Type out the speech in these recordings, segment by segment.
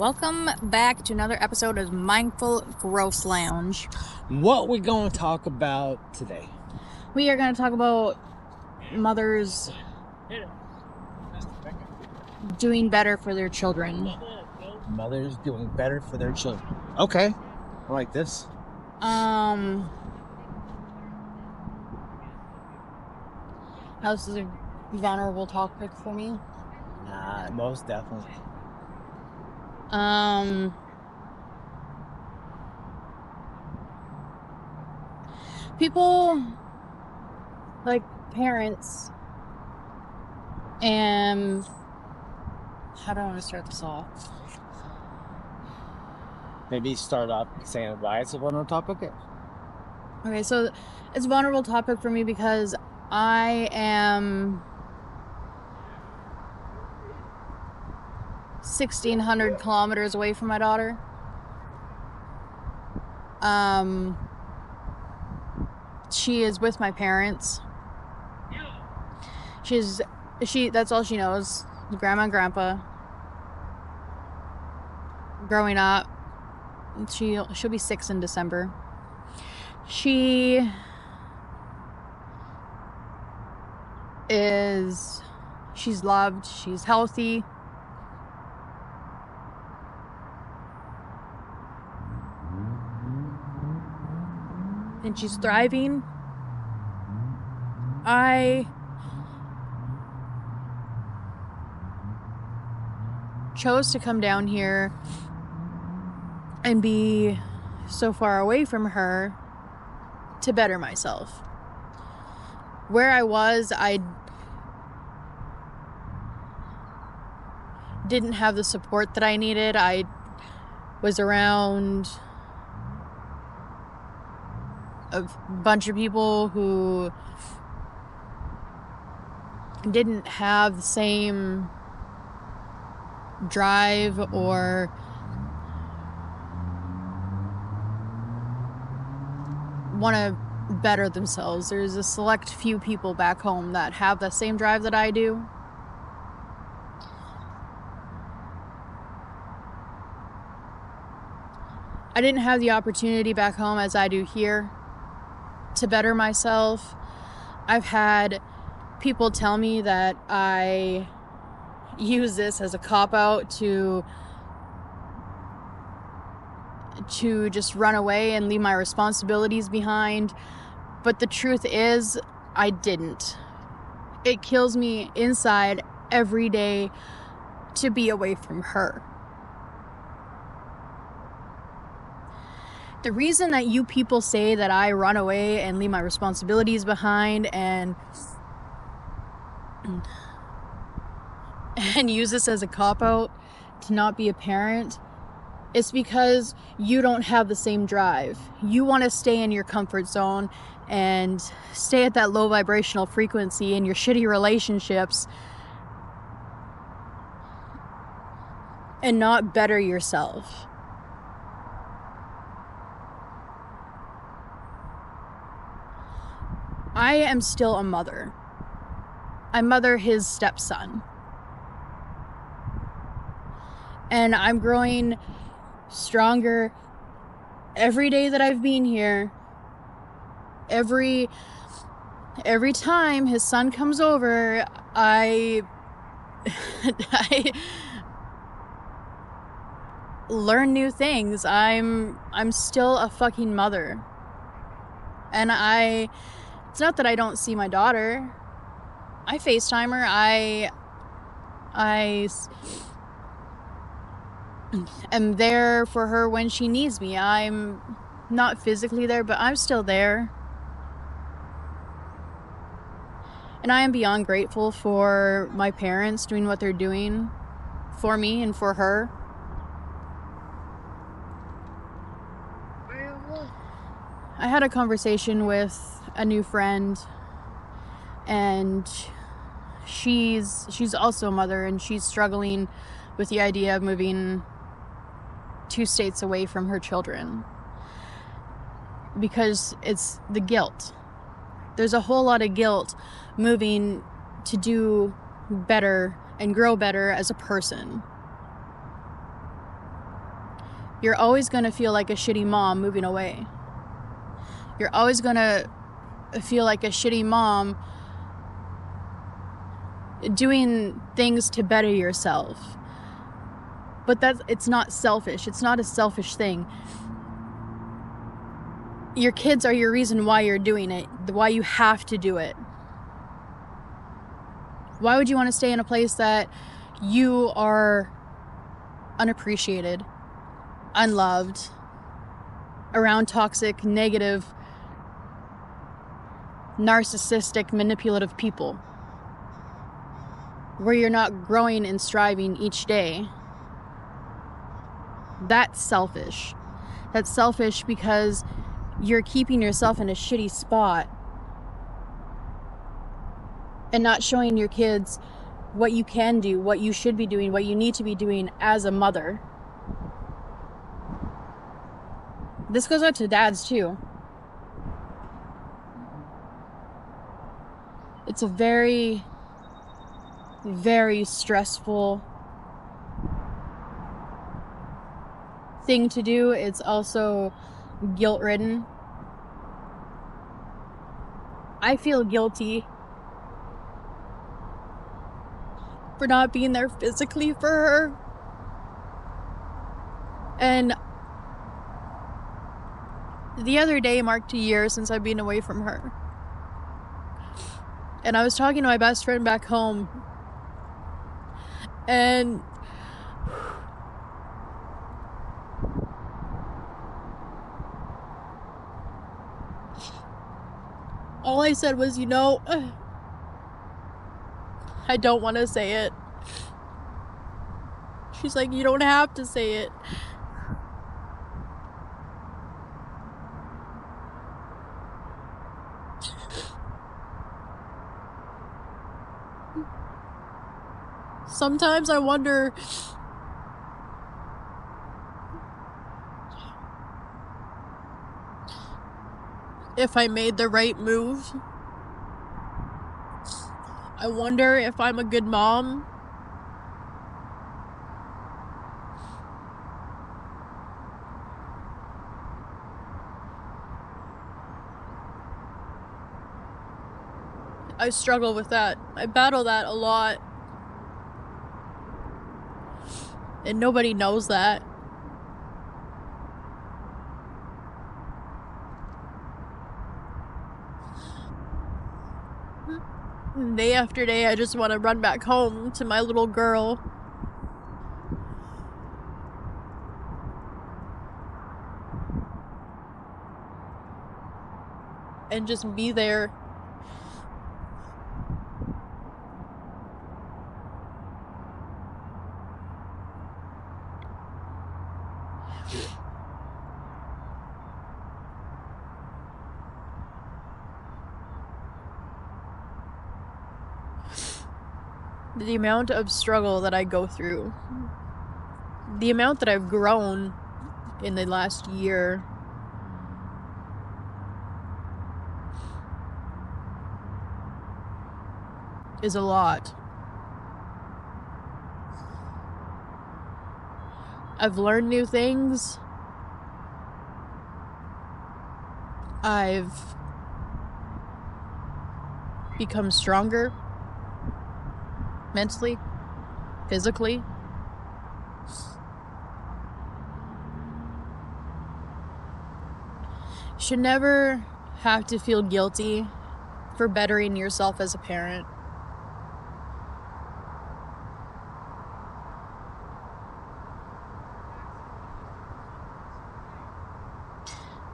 Welcome back to another episode of Mindful Growth Lounge. What we going to talk about today? We are going to talk about mothers doing better for their children. Mothers doing better for their children. Okay. I like this. This is a vulnerable topic for me. Most definitely. People like parents, and how do I want to start this off? Maybe start off saying why it's a vulnerable topic. Okay, so it's a vulnerable topic for me because I am 1,600 kilometers away from my daughter. She is with my parents. That's all she knows. Grandma and grandpa. Growing up. She'll be 6 in December. She's loved, she's healthy. And she's thriving. I chose to come down here and be so far away from her to better myself. Where I was, I didn't have the support that I needed. I was around a bunch of people who didn't have the same drive or want to better themselves. There's a select few people back home that have the same drive that I do. I didn't have the opportunity back home as I do here to better myself. I've had people tell me that I use this as a cop-out to just run away and leave my responsibilities behind. But the truth is, I didn't. It kills me inside every day to be away from her. The reason that you people say that I run away and leave my responsibilities behind and use this as a cop-out to not be a parent is because you don't have the same drive. You want to stay in your comfort zone and stay at that low vibrational frequency in your shitty relationships and not better yourself. I am still a mother. I mother his stepson. And I'm growing stronger every day that I've been here. Every time his son comes over, I learn new things. I'm still a fucking mother. And it's not that I don't see my daughter. I FaceTime her. I am there for her when she needs me. I'm not physically there, but I'm still there. And I am beyond grateful for my parents doing what they're doing for me and for her. I had a conversation with a new friend, and she's also a mother, and she's struggling with the idea of moving 2 states away from her children because it's the guilt. There's a whole lot of guilt moving to do better and grow better as a person. You're always going to feel like a shitty mom moving away. You're always going to feel like a shitty mom doing things to better yourself. But it's not selfish. It's not a selfish thing. Your kids are your reason why you're doing it, why you have to do it. Why would you want to stay in a place that you are unappreciated, unloved, around toxic, negative, narcissistic, manipulative people, where you're not growing and striving each day? That's selfish. That's selfish because you're keeping yourself in a shitty spot and not showing your kids what you can do, what you should be doing, what you need to be doing as a mother. This goes out to dads too. It's a very, very stressful thing to do. It's also guilt-ridden. I feel guilty for not being there physically for her. And the other day marked a year since I've been away from her. And I was talking to my best friend back home, and all I said was, I don't want to say it. She's like, you don't have to say it. Sometimes I wonder if I made the right move. I wonder if I'm a good mom. I struggle with that. I battle that a lot. And nobody knows that. Day after day, I just want to run back home to my little girl. And just be there. The amount of struggle that I go through, the amount that I've grown in the last year, is a lot. I've learned new things. I've become stronger. Mentally, physically. You should never have to feel guilty for bettering yourself as a parent.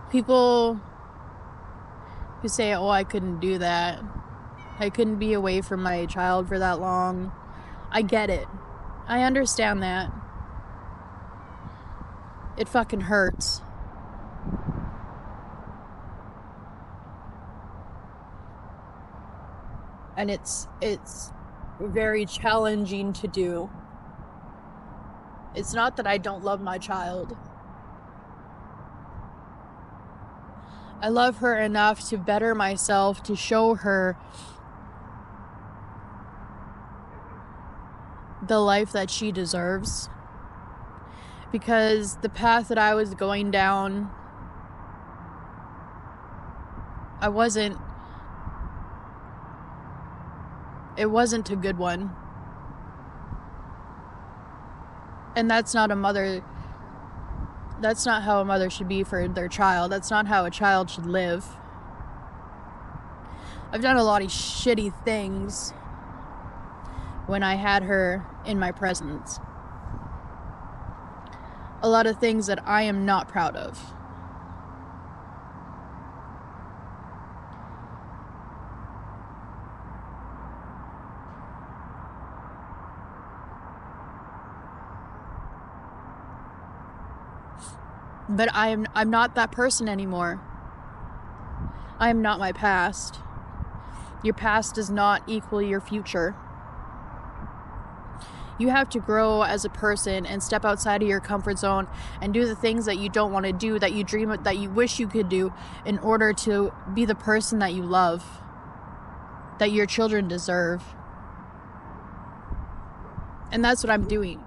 People who say, oh, I couldn't do that. I couldn't be away from my child for that long. I get it. I understand that. It fucking hurts. And it's very challenging to do. It's not that I don't love my child. I love her enough to better myself, to show her the life that she deserves. because the path that I was going down, it wasn't a good one. And that's not how a mother should be for their child. That's not how a child should live. I've done a lot of shitty things when I had her in my presence. A lot of things that I am not proud of. But I'm not that person anymore. I am not my past. Your past does not equal your future. You have to grow as a person and step outside of your comfort zone and do the things that you don't want to do, that you dream of, that you wish you could do, in order to be the person that you love, that your children deserve. And that's what I'm doing.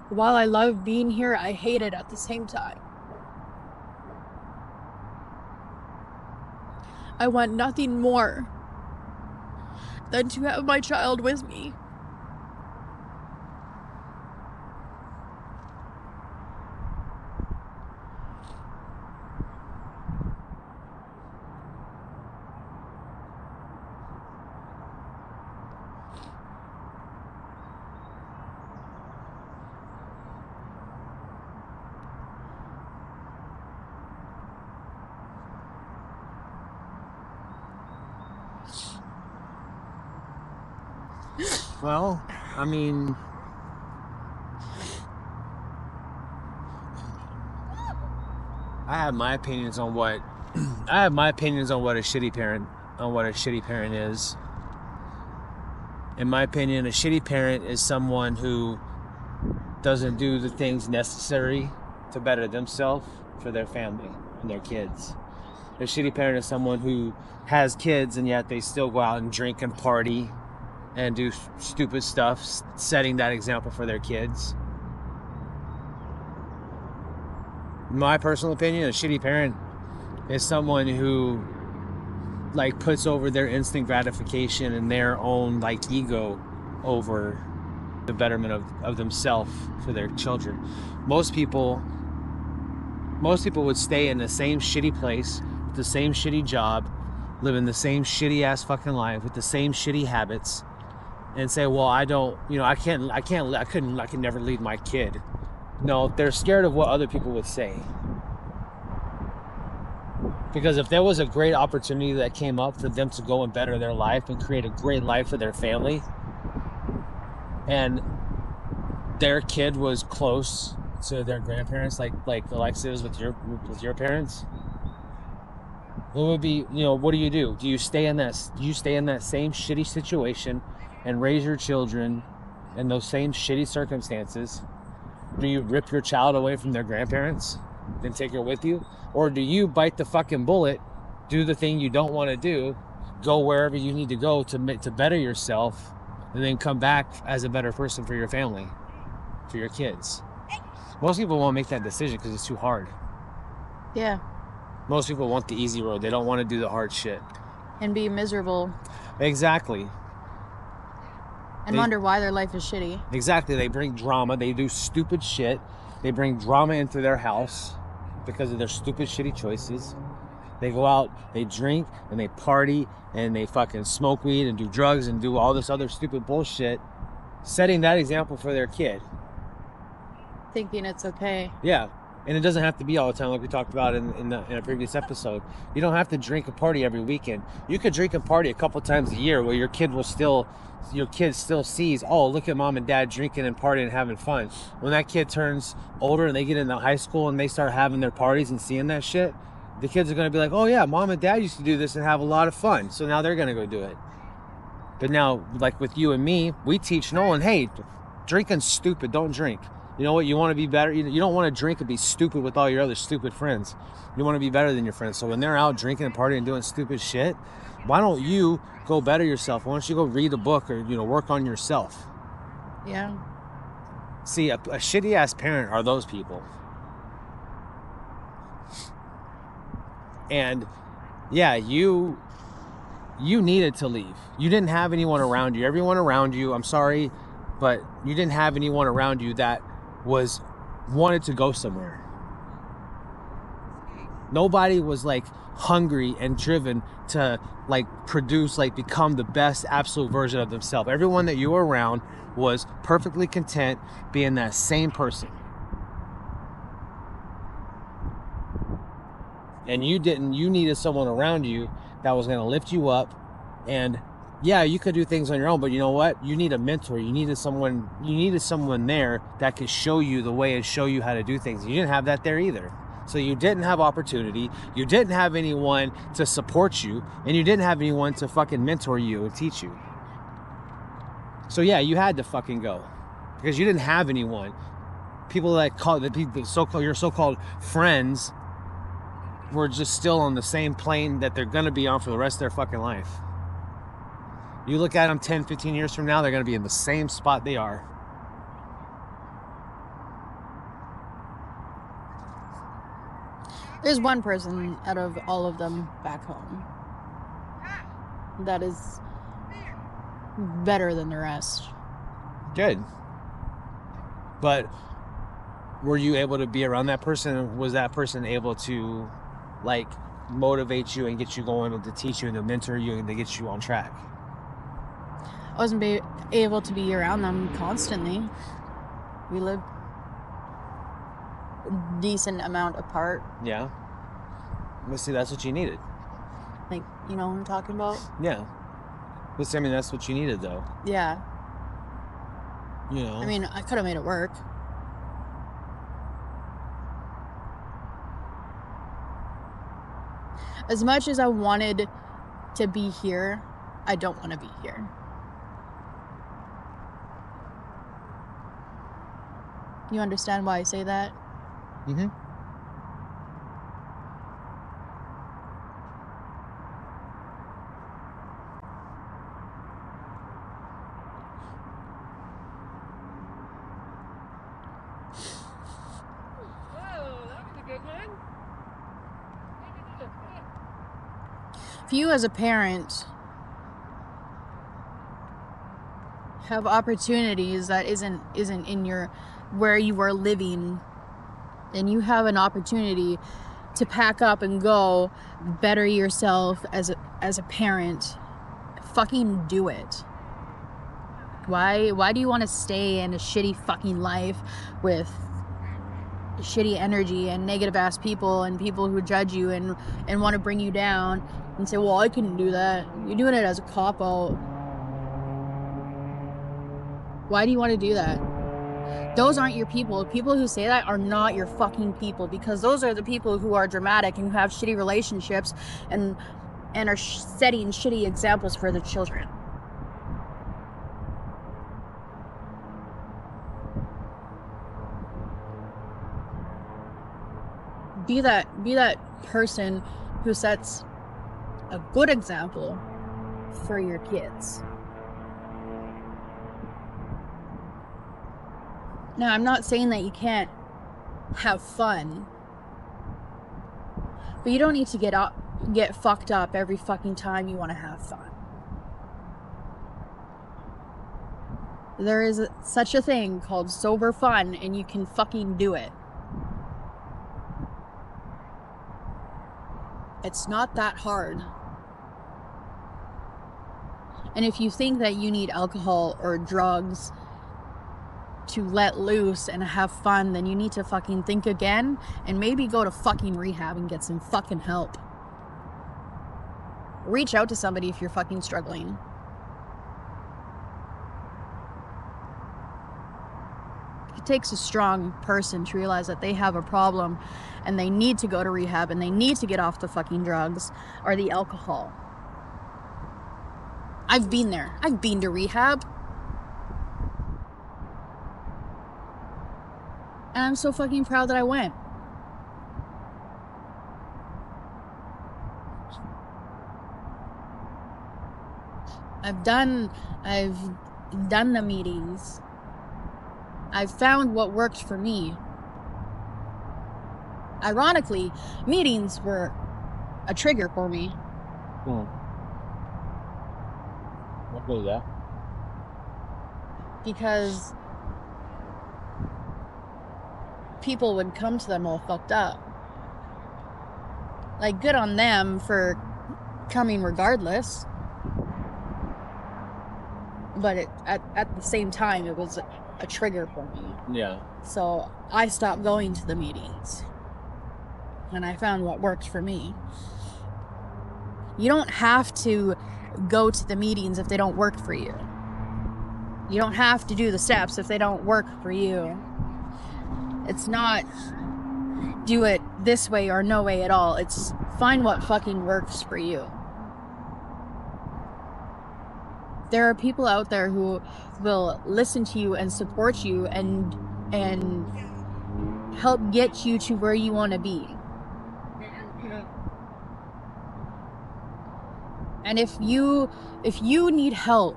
While I love being here, I hate it at the same time. I want nothing more than to have my child with me. Well, I mean, I have my opinions on what a shitty parent is. In my opinion, a shitty parent is someone who doesn't do the things necessary to better themselves for their family and their kids. A shitty parent is someone who has kids and yet they still go out and drink and party and do stupid stuff, setting that example for their kids. In my personal opinion, a shitty parent is someone who puts over their instant gratification and their own ego over the betterment of themselves for their children. Most people would stay in the same shitty place, with the same shitty job, living the same shitty ass fucking life with the same shitty habits, and say, well, I can never leave my kid. No, they're scared of what other people would say. Because if there was a great opportunity that came up for them to go and better their life and create a great life for their family, and their kid was close to their grandparents, like Alexa is with your parents, what would be, what do? Do you stay in that same shitty situation and raise your children in those same shitty circumstances? Do you rip your child away from their grandparents, then take her with you? Or do you bite the fucking bullet, do the thing you don't want to do, go wherever you need to go to better yourself, and then come back as a better person for your family, for your kids? Most people won't make that decision because it's too hard. Yeah. Most people want the easy road. They don't want to do the hard shit. And be miserable. Exactly. And wonder why their life is shitty. Exactly. They bring drama. They do stupid shit. They bring drama into their house because of their stupid, shitty choices. They go out, they drink, and they party, and they fucking smoke weed and do drugs and do all this other stupid bullshit, setting that example for their kid. Thinking it's okay. Yeah. And it doesn't have to be all the time, like we talked about in a previous episode. You don't have to drink and party every weekend. You could drink and party a couple times a year where your kid still sees, oh, look at mom and dad drinking and partying and having fun. When that kid turns older and they get into high school and they start having their parties and seeing that shit, the kids are going to be like, oh yeah, mom and dad used to do this and have a lot of fun. So now they're going to go do it. But now, like with you and me, we teach Nolan, hey, drinking's stupid, don't drink. You know what? You want to be better. You don't want to drink and be stupid with all your other stupid friends. You want to be better than your friends. So when they're out drinking and partying and doing stupid shit, why don't you go better yourself? Why don't you go read a book or, work on yourself? Yeah. See, a shitty ass parent are those people. And yeah, you needed to leave. You didn't have anyone around you. Everyone around you, I'm sorry, but you didn't have anyone around you that wanted to go somewhere. Nobody was like hungry and driven to like produce, like become the best absolute version of themselves. Everyone that you were around was perfectly content being that same person. And you needed someone around you that was going to lift you up. And yeah, you could do things on your own, but you know what? You need a mentor. You needed someone there that could show you the way and show you how to do things. You didn't have that there either. So you didn't have opportunity. You didn't have anyone to support you, and you didn't have anyone to fucking mentor you and teach you. So yeah, you had to fucking go because you didn't have anyone. People that call your so-called friends were just still on the same plane that they're gonna be on for the rest of their fucking life. You look at them 10, 15 years from now, they're gonna be in the same spot they are. There's one person out of all of them back home that is better than the rest. Good. But were you able to be around that person? Was that person able to like motivate you and get you going, to teach you and to mentor you and to get you on track? I wasn't able to be around them constantly. We lived a decent amount apart. Yeah. But see, that's what you needed. Like, you know what I'm talking about? Yeah. But see, I mean, that's what you needed, though. Yeah. You know? I mean, I could have made it work. As much as I wanted to be here, I don't want to be here. You understand why I say that? Mm-hmm. If you as a parent have opportunities that isn't in your where you are living, and you have an opportunity to pack up and go better yourself as a parent, fucking do it. Why do you want to stay in a shitty fucking life with shitty energy and negative ass people and people who judge you and want to bring you down and say, well, I couldn't do that? You're doing it as a cop out. Why do you want to do that? Those aren't your people. People who say that are not your fucking people, because those are the people who are dramatic and who have shitty relationships and are setting shitty examples for their children. Be that person who sets a good example for your kids. Now, I'm not saying that you can't have fun, but you don't need to get fucked up every fucking time you want to have fun. There is such a thing called sober fun, and you can fucking do it. It's not that hard. And if you think that you need alcohol or drugs to let loose and have fun, then you need to fucking think again and maybe go to fucking rehab and get some fucking help. Reach out to somebody if you're fucking struggling. It takes a strong person to realize that they have a problem and they need to go to rehab and they need to get off the fucking drugs or the alcohol. I've been there. I've been to rehab. And I'm so fucking proud that I went. I've done the meetings. I've found what worked for me. Ironically, meetings were a trigger for me. What was that? Because people would come to them all fucked up. Like, good on them for coming regardless. But at the same time, it was a trigger for me. Yeah. So I stopped going to the meetings. And I found what worked for me. You don't have to go to the meetings if they don't work for you. You don't have to do the steps if they don't work for you. It's not do it this way or no way at all. It's find what fucking works for you. There are people out there who will listen to you and support you and help get you to where you want to be. And if you need help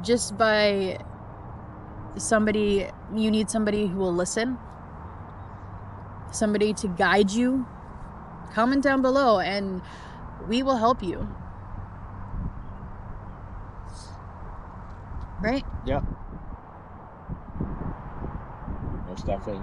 just by you need somebody who will listen, somebody to guide you, comment down below and we will help you. Right? Yep. Most definitely.